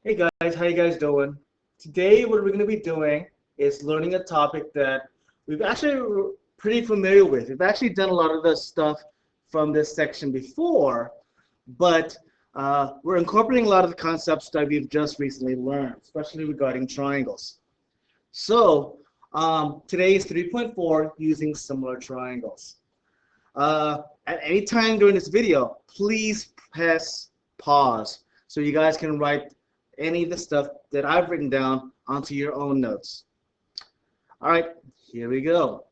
Hey guys, how you guys doing? Today what we're going to be doing is learning a topic that we've actually pretty familiar with. We've actually done a lot of this stuff from this section before, but we're incorporating a lot of the concepts that we've just recently learned, especially regarding triangles. So today is 3.4 using similar triangles. At any time during this video, please press pause so you guys can write any of the stuff that I've written down onto your own notes. All right, here we go.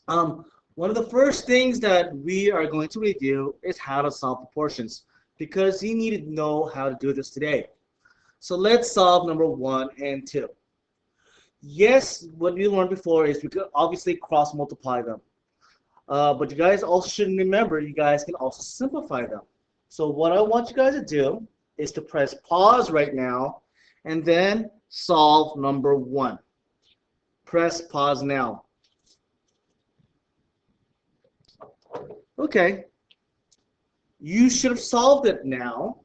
One of the first things that we are going to review is how to solve proportions because you need to know how to do this today. So let's solve number 1 and 2. Yes, what we learned before is we could obviously cross multiply them. But you guys also should remember you guys can also simplify them. So what I want you guys to do is to press pause right now and then solve number 1. Press pause now. Okay, you should have solved it now.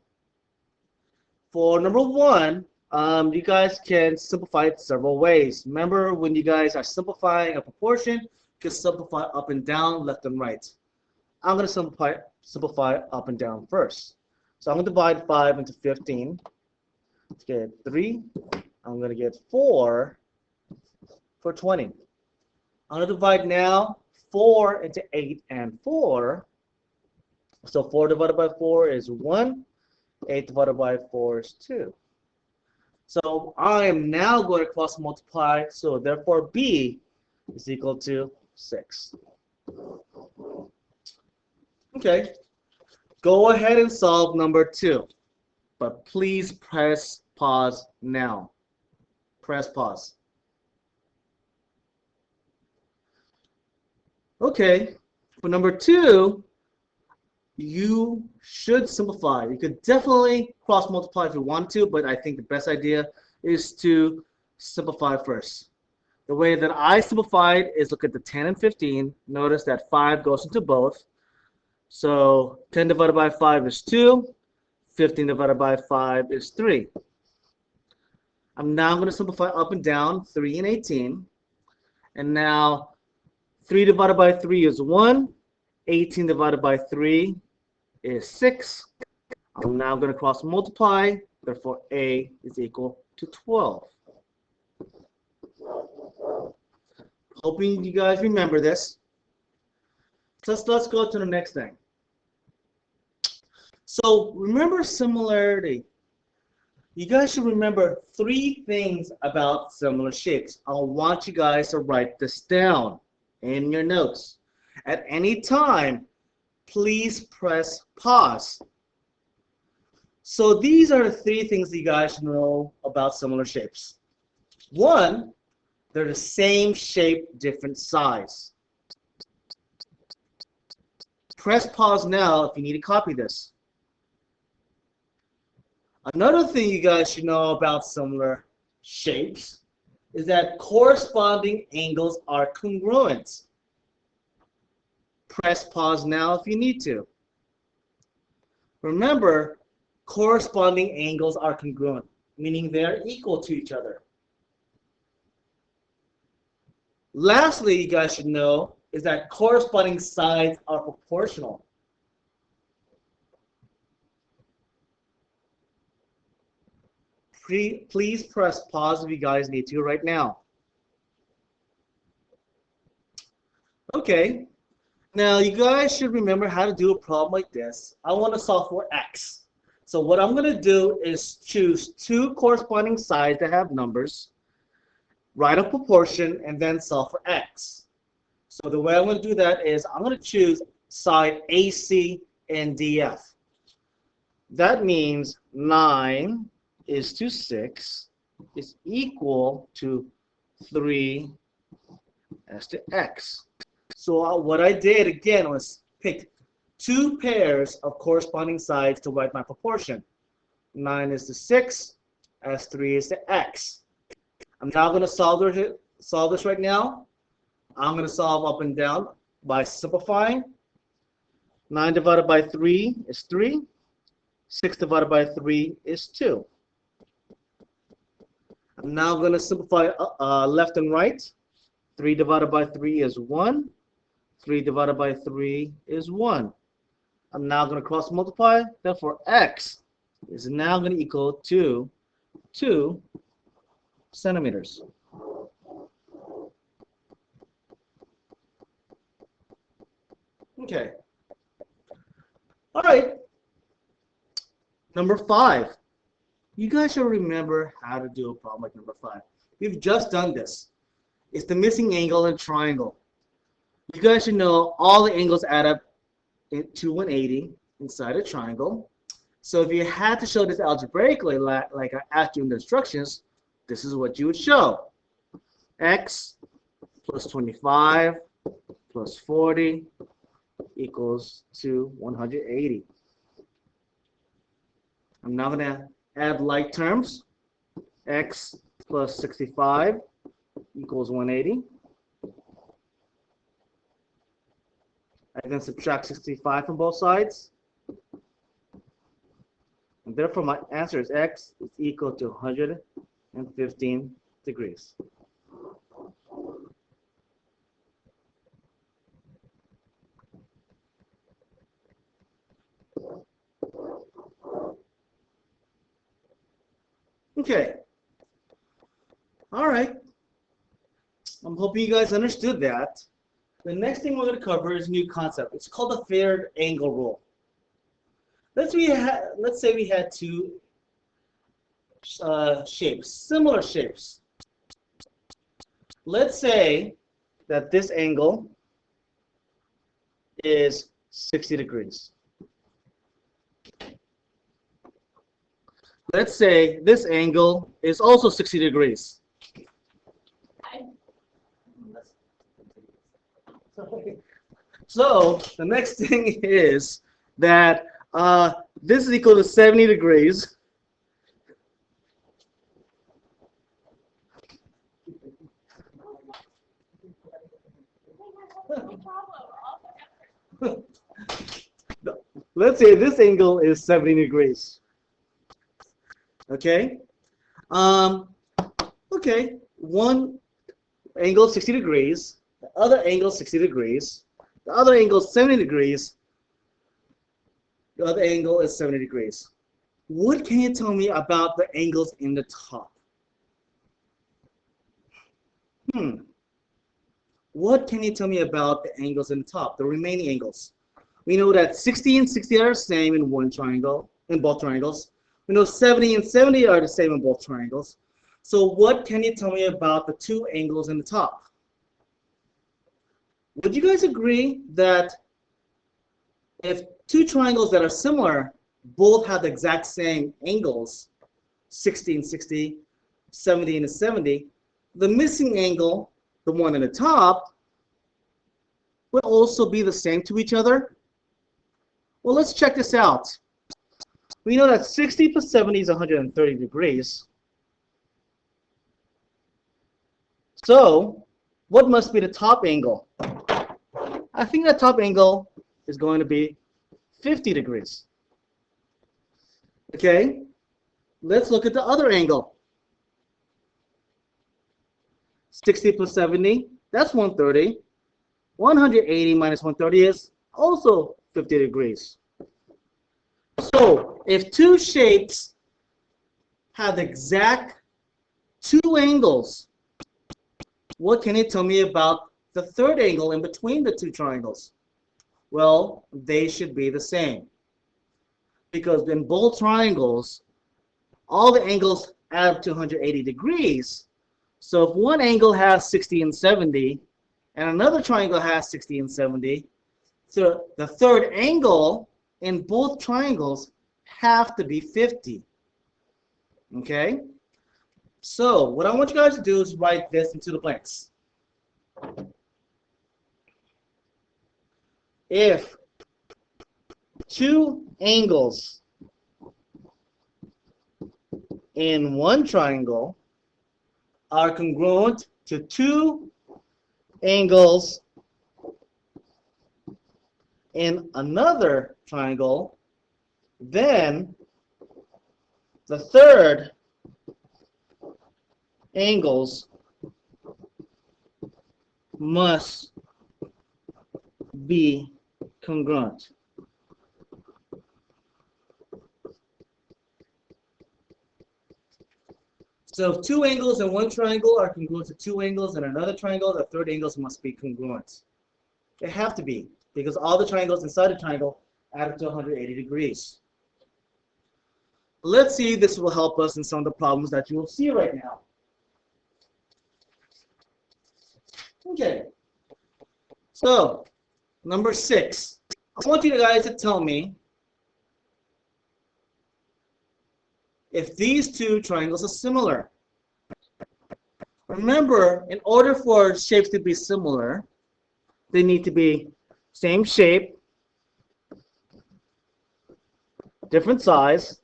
For number 1, you guys can simplify it several ways. Remember, when you guys are simplifying a proportion, you can simplify up and down, left and right. I'm going to simplify up and down first. So I'm going to divide 5 into 15 to get 3. I'm going to get 4 for 20. I'm going to divide now 4 into 8 and 4. So 4 divided by 4 is 1. 8 divided by 4 is 2. So I am now going to cross multiply. So therefore B is equal to 6. Okay. Go ahead and solve number 2, but please press pause now. Press pause. Okay, for number 2, you should simplify. You could definitely cross multiply if you want to, but I think the best idea is to simplify first. The way that I simplified is look at the 10 and 15. Notice that 5 goes into both. So 10 divided by 5 is 2. 15 divided by 5 is 3. I'm now going to simplify up and down 3 and 18. And now 3 divided by 3 is 1. 18 divided by 3 is 6. I'm now going to cross multiply. Therefore, A is equal to 12. Hoping you guys remember this. So let's go to the next thing. So remember similarity. You guys should remember 3 things about similar shapes. I want you guys to write this down in your notes. At any time, please press pause. So these are the 3 things that you guys should know about similar shapes. 1, they're the same shape, different size. Press pause now if you need to copy this. Another thing you guys should know about similar shapes is that corresponding angles are congruent. Press pause now if you need to. Remember, corresponding angles are congruent, meaning they are equal to each other. Lastly, you guys should know is that corresponding sides are proportional. Please press pause if you guys need to right now. Okay, now you guys should remember how to do a problem like this. I want to solve for x. So what I'm going to do is choose 2 corresponding sides that have numbers, write a proportion, and then solve for x. So the way I'm going to do that is I'm going to choose side AC and DF. That means 9 is to 6 is equal to 3 as to x. So what I did again was pick 2 pairs of corresponding sides to write my proportion. 9 is to 6 as 3 is to x. I'm now going to solve this right now. I'm going to solve up and down by simplifying. 9 divided by 3 is 3. 6 divided by 3 is 2. I'm now going to simplify left and right. 3 divided by 3 is 1. 3 divided by 3 is 1. I'm now going to cross multiply. Therefore, x is now going to equal to 2 centimeters. Okay. All right. Number 5. You guys should remember how to do a problem like number 5. We've just done this. It's the missing angle in a triangle. You guys should know all the angles add up to 180 inside a triangle. So if you had to show this algebraically, like I asked you in the instructions, this is what you would show. X plus 25 plus 40 equals to 180. I'm now going to add like terms. X plus 65 equals 180. I then subtract 65 from both sides. And therefore, my answer is x is equal to 115 degrees. Okay. All right. I'm hoping you guys understood that. The next thing we're going to cover is a new concept. It's called the third angle rule. Let's say we had two shapes, similar shapes. Let's say that this angle is 60 degrees. Let's say this angle is also 60 degrees. So the next thing is that this is equal to 70 degrees. Let's say this angle is 70 degrees. Okay. Okay. One angle is 60 degrees. The other angle is 60 degrees. The other angle is 70 degrees. The other angle is 70 degrees. What can you tell me about the angles in the top? What can you tell me about the angles in the top, the remaining angles? We know that 60 and 60 are the same in one triangle, in both triangles. We know 70 and 70 are the same in both triangles. So what can you tell me about the two angles in the top? Would you guys agree that if two triangles that are similar both have the exact same angles, 60 and 60, 70 and 70, the missing angle, the one in the top, would also be the same to each other? Well, let's check this out. We know that 60 plus 70 is 130 degrees. So, what must be the top angle? I think the top angle is going to be 50 degrees. Okay, let's look at the other angle. 60 plus 70, that's 130. 180 minus 130 is also 50 degrees. So, if two shapes have the exact two angles, what can you tell me about the third angle in between the two triangles? Well, they should be the same. Because in both triangles, all the angles add up to 180 degrees. So if one angle has 60 and 70, and another triangle has 60 and 70, so the third angle in both triangles have to be 50. Okay? So what I want you guys to do is write this into the blanks. If two angles in one triangle are congruent to two angles in another triangle, then the third angles must be congruent. So if two angles in one triangle are congruent to two angles in another triangle, the third angles must be congruent. They have to be, because all the triangles inside the triangle add up to 180 degrees. Let's see if this will help us in some of the problems that you will see right now. Okay, so number 6. I want you guys to tell me if these two triangles are similar. Remember, in order for shapes to be similar, they need to be same shape, different size,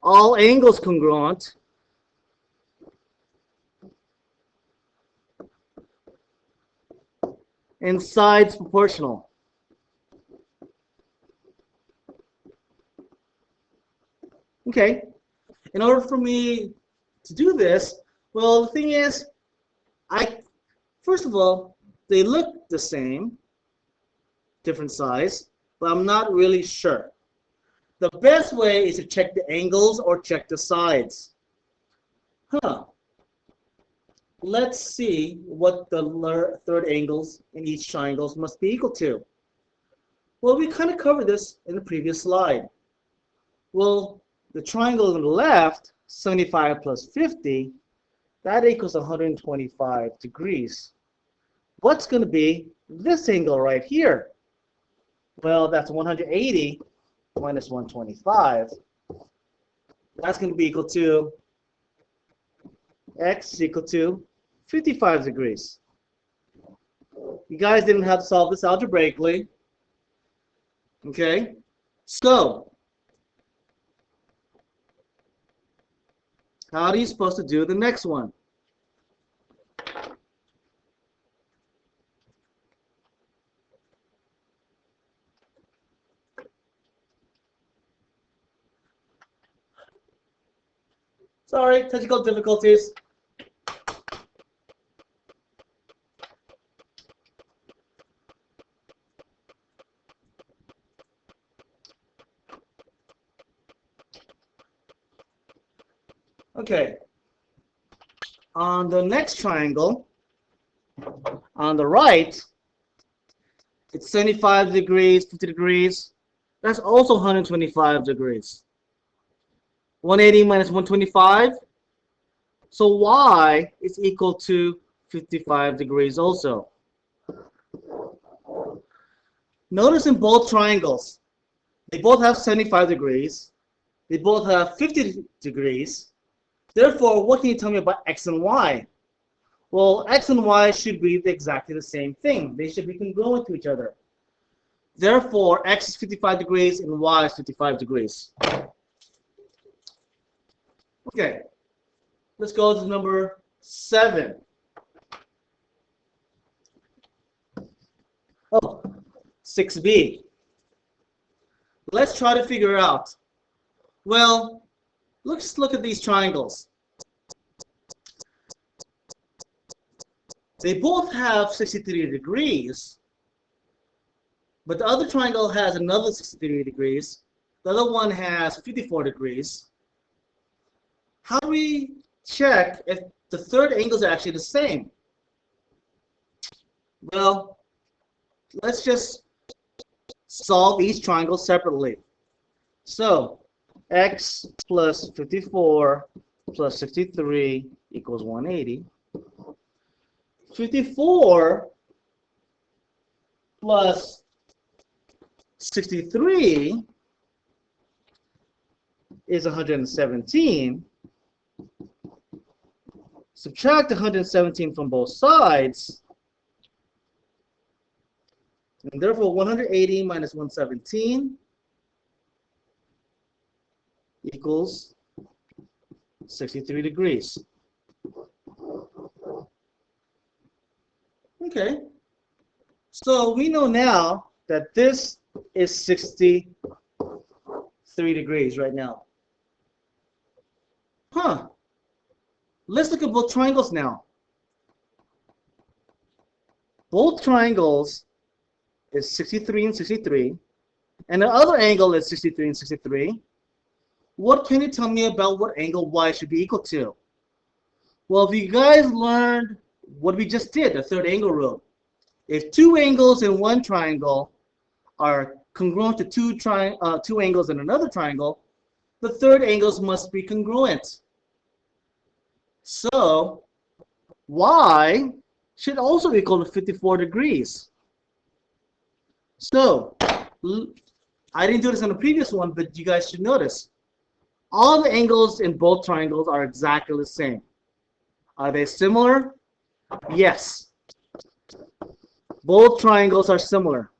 all angles congruent, and sides proportional. Okay, in order for me to do this, well, the thing is, first of all, they look the same, different size, but I'm not really sure. The best way is to check the angles or check the sides. Let's see what the third angles in each triangle must be equal to. Well, we kind of covered this in the previous slide. Well, the triangle on the left, 75 plus 50, that equals 125 degrees. What's going to be this angle right here? Well, that's 180 minus 125. That's going to be equal to x is equal to 55 degrees. You guys didn't have to solve this algebraically. Okay? So, how are you supposed to do the next one? Sorry, technical difficulties. Okay. On the next triangle, on the right, it's 75 degrees, 50 degrees. That's also 125 degrees. 180 minus 125. So y is equal to 55 degrees also. Notice in both triangles, they both have 75 degrees. They both have 50 degrees. Therefore, what can you tell me about x and y? Well, x and y should be exactly the same thing. They should be congruent to each other. Therefore, x is 55 degrees and y is 55 degrees. Okay, let's go to number 7. Oh, 6b. Let's try to figure out. Well, let's look at these triangles. They both have 63 degrees, but the other triangle has another 63 degrees. The other one has 54 degrees. How do we check if the third angles are actually the same? Well, let's just solve each triangle separately. So, x plus 54 plus 63 equals 180. 54 plus 63 is 117. Subtract 117 from both sides, and therefore 180 minus 117 equals 63 degrees. Okay, so we know now that this is 63 degrees right now. Huh. Let's look at both triangles now. Both triangles is 63 and 63, and the other angle is 63 and 63. What can you tell me about what angle y should be equal to? Well, if you guys learned what we just did, the third angle rule, if two angles in one triangle are congruent to two angles in another triangle, the third angles must be congruent. So y should also equal to 54 degrees. So I didn't do this on the previous one, but you guys should notice all the angles in both triangles are exactly the same. Are they similar? Yes. Both triangles are similar.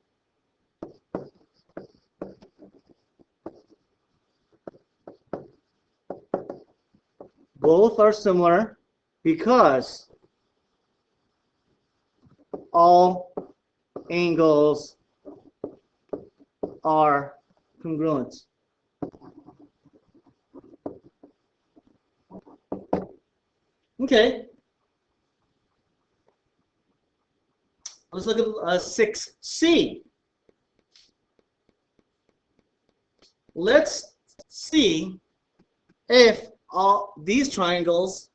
Both are similar because all angles are congruent. Okay. Let's look at 6C. Let's see if all these triangles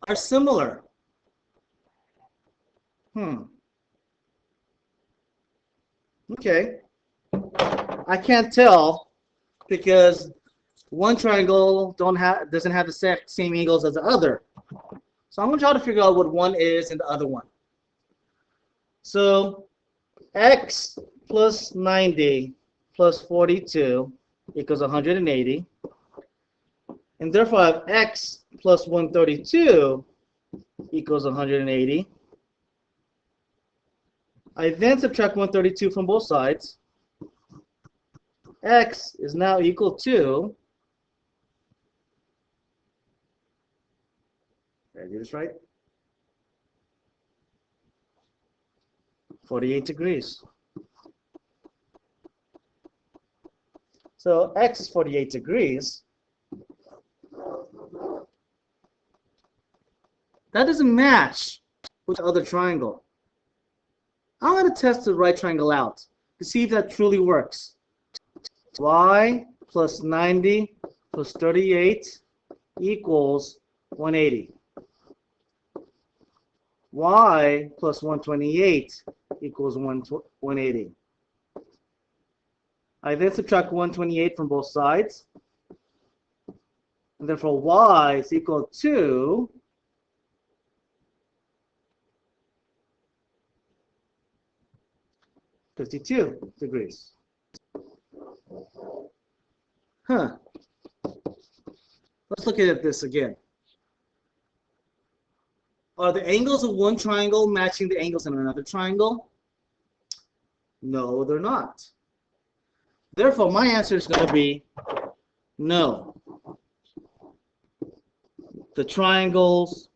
are similar. Okay. I can't tell because one triangle doesn't have the same angles as the other. So I'm going to try to figure out what one is and the other one. So x plus 90 plus 42 equals 180. And therefore I have x plus 132 equals 180. I then subtract 132 from both sides. X is now equal to, did I do this right? 48 degrees. So x is 48 degrees. That doesn't match with the other triangle. I'm going to test the right triangle out to see if that truly works. Y plus 90 plus 38 equals 180. Y plus 128 equals 180. I then subtract 128 from both sides. And therefore y is equal to 52 degrees. Huh. Let's look at this again. Are the angles of one triangle matching the angles in another triangle? No, they're not. Therefore, my answer is going to be no. The triangles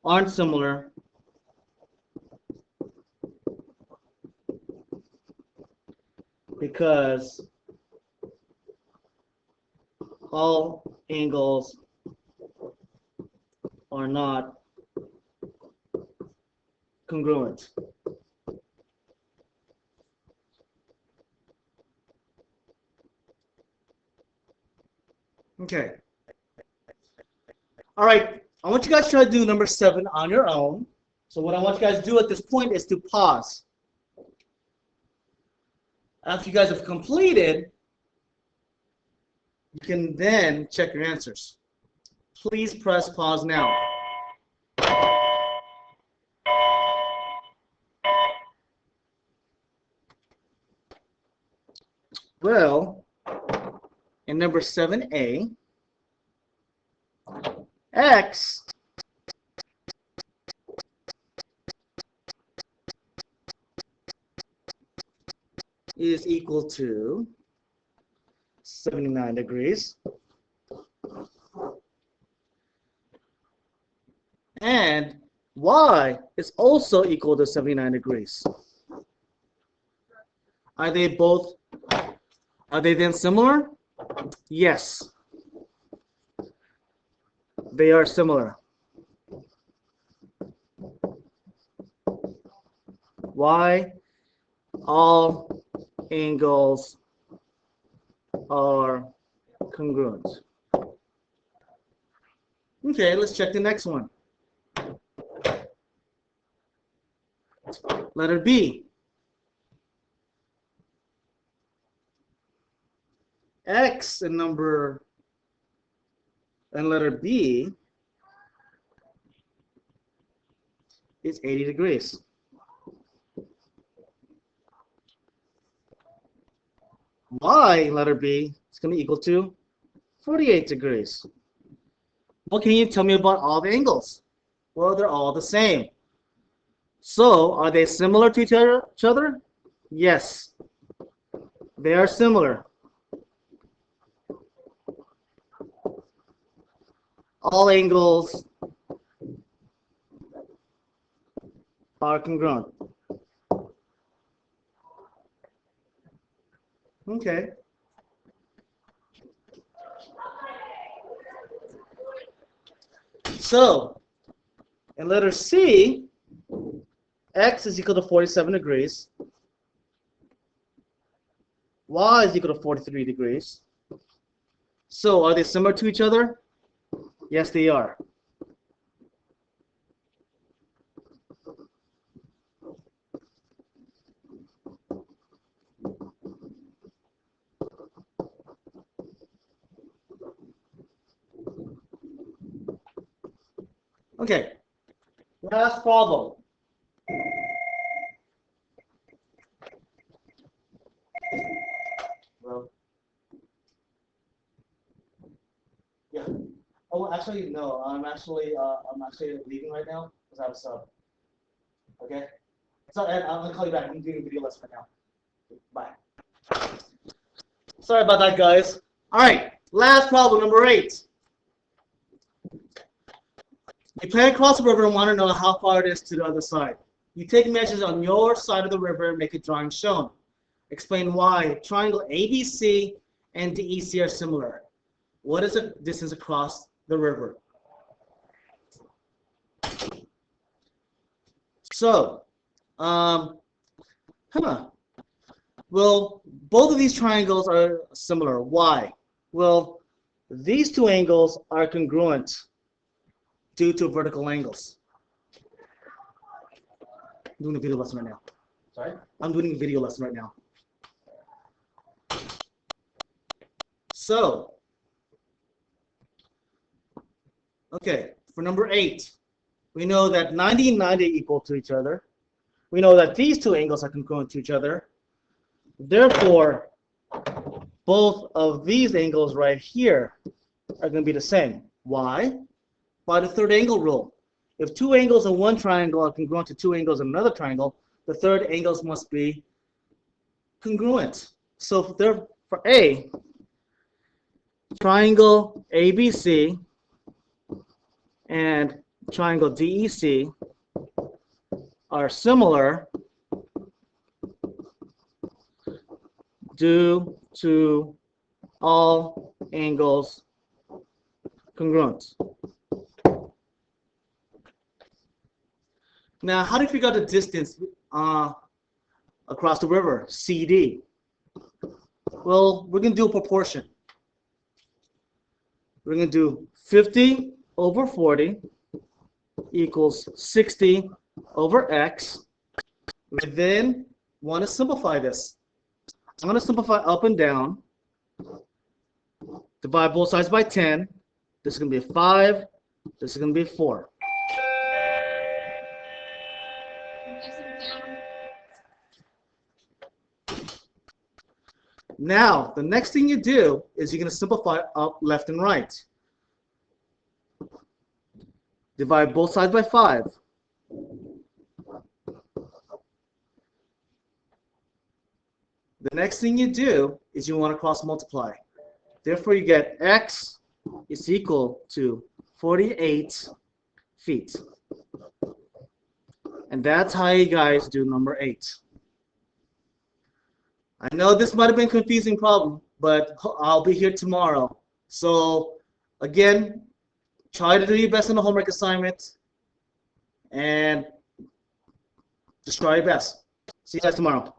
aren't similar because all angles are not congruent. Okay. All right. I want you guys to try to do number 7 on your own. So what I want you guys to do at this point is to pause. After you guys have completed, you can then check your answers. Please press pause now. Well, in number 7A, x is equal to 79 degrees. And y is also equal to 79 degrees. Are they then similar? Yes, they are similar. Why? All angles are congruent. Okay, let's check the next one. Letter B. X and letter B is 80 degrees. Y, letter B, is going to be equal to 48 degrees. What can you tell me about all the angles? Well, they're all the same. So, are they similar to each other? Yes, they are similar. All angles are congruent. Okay. So, in letter C, X is equal to 47 degrees. Y is equal to 43 degrees. So, are they similar to each other? Yes, they are. Okay, last problem. Well, yeah. Oh, actually, no. I'm actually leaving right now because I have a sub. Okay. So, and I'm gonna call you back. I'm doing a video lesson right now. Bye. Sorry about that, guys. All right. Last problem, number 8. You plan across the river and want to know how far it is to the other side. You take measures on your side of the river and make a drawing shown. Explain why triangle ABC and DEC are similar. What is the distance across the river? So, well, both of these triangles are similar. Why? Well, these two angles are congruent due to vertical angles. I'm doing a video lesson right now. Sorry? I'm doing a video lesson right now. So, okay, for number 8, we know that 90 and 90 equal to each other. We know that these two angles are congruent to each other. Therefore, both of these angles right here are going to be the same. Why? By the third angle rule. If two angles in one triangle are congruent to two angles in another triangle, the third angles must be congruent. So for A, triangle ABC and triangle DEC are similar due to all angles congruent. Now, how do you figure out the distance across the river, CD? Well, we're going to do a proportion. We're going to do 50 over 40 equals 60 over x. We then want to simplify this. I'm going to simplify up and down. Divide both sides by 10. This is going to be a 5. This is going to be a 4. Now, the next thing you do is you're going to simplify up, left, and right. Divide both sides by 5. The next thing you do is you want to cross multiply. Therefore, you get x is equal to 48 feet. And that's how you guys do number 8. I know this might have been a confusing problem, but I'll be here tomorrow. So again, try to do your best on the homework assignment and just try your best. See you guys tomorrow.